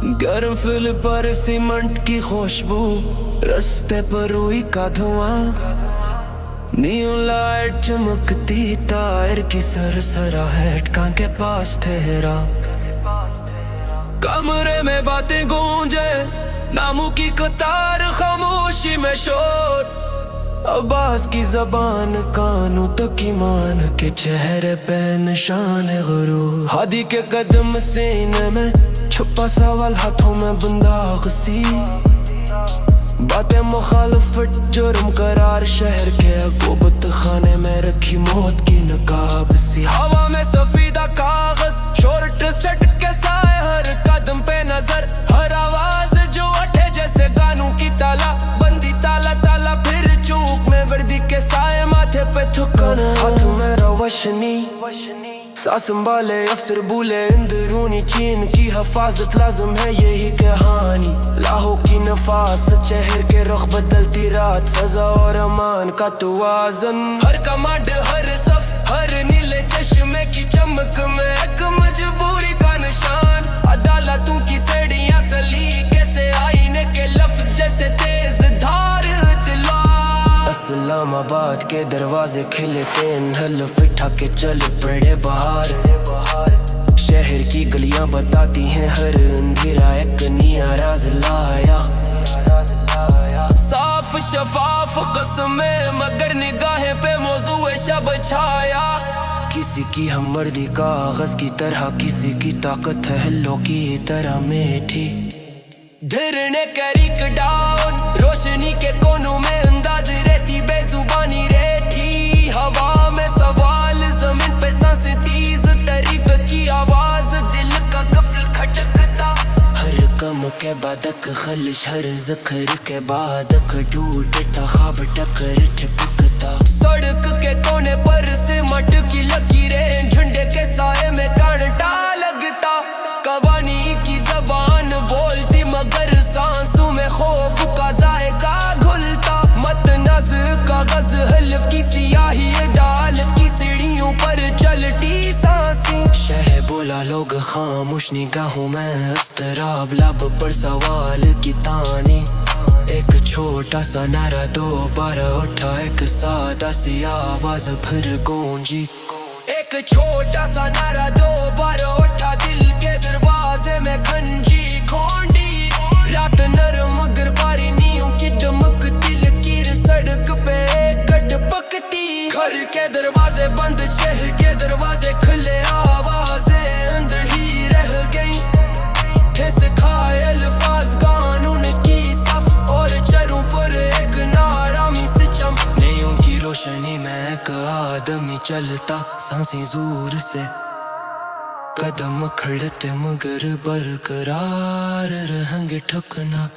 گرم فل پر سیمنٹ کی خوشبو، رستے پر روئی کا دھواں، نیون لائٹ چمکتی، ٹائر کی سرسراہٹ کان کے پاس ٹھہرا۔ کمرے میں باتیں گونجے، ناموں کی قطار، خاموشی میں شور، عباس کی زبان کانوں تک ایمان کے چہرے پہ نشان غرور۔ ہادی کے قدم سینے میں چھپا سوال، ہاتھوں میں بنداغ سی، باتیں مخالفت جرم قرار، شہر کے عقوبت خانے میں رکھی موت کی نقاب سی۔ ہوا میں سفیدہ کاغذ، شورٹ سٹ کے سائے، ہر قدم پہ نظر، ہر آواز جو اٹھے جیسے گانوں کی تالا بندی، تالا تالا پھر چوک میں وردی کے سائے، ماتھے پہ تھکن، ہاتھ میں روشنی، سانس سنبھالے افسر بولے، اندرونی چین کی حفاظت لازم ہے یہی کہانی۔ لاہو کی نفاس، شہر کے رخ بدلتی رات، سزا اور امان کا توازن، ہر کمانڈ، ہر صف، ہر نیلے چشمے کی چمک میں ایک مجبوری کا نشان۔ عدالتوں کی سڑیاں سلیقے سے، آئینے کے لفظ جیسے تیز دھار تلوار۔ اسلام آباد کے دروازے کھلے تھے، حلف اٹھا کے چل پڑے باہر، شہر کی گلیاں بتاتی ہیں ہر اندھیرا ایک نیا راز لایا۔ صاف شفاف قسمیں، مگر نگاہیں پہ موضوع شب چھایا۔ کسی کی ہمدردی کاغذ کی طرح، کسی کی طاقت ہلو کی طرح میٹھی، دھرنے کریک ڈاؤن، روشنی کے کونوں میں انداز رہتی، بے زبانی رہتی، ہوا میں سوال، زمین پہ سانسیں تیز، تعریف کی آواز، دل کا قفل کھٹکتا، ہر کم کے بعد ایک خلش، ہر ذکر کے بعد ایک ٹوٹتا خواب ٹکر ٹپکتا۔ سڑک کے کونے پر سمٹ کی لکیریں، جھنڈے کے سائے میں کانٹا لگتا، قوانی کی زبان بولتی مگر سانسوں میں خوف کا ذائقہ گھلتا، متنازع کاغذ، حلف کی سیاہی، عدالت کی سیڑھیوں پر چلتی سانسیں۔ شہ بولا لوگ خاموش، نگاہوں میں اضطراب، لب پر سوال کی تانی، ایک چھوٹا سا نعرہ دوبارہ اٹھا، ایک سادہ سی آواز پھر گونجی، ایک چھوٹا سا نعرہ دوبارہ اٹھا، دل کے دروازے میں گھنجی کھونڈی، رات نرم مگر باری نیوں کی دمکتی، لکیر سڑک پہ ایک ٹپکتی، گھر کے دروازے بند، شہر کے دروازے کھلے، آوازیں اندر ہی رہ گئی، ٹھیس کھائے الفاظ قانون کی صف، اور چروں پر ایک نارامی سے چم، نیوں کی روشنی میں ایک آدمی چلتا، سانسیں زور سے، قدم کھڑتے مگر برقرار، رہیں گے ٹھکنا۔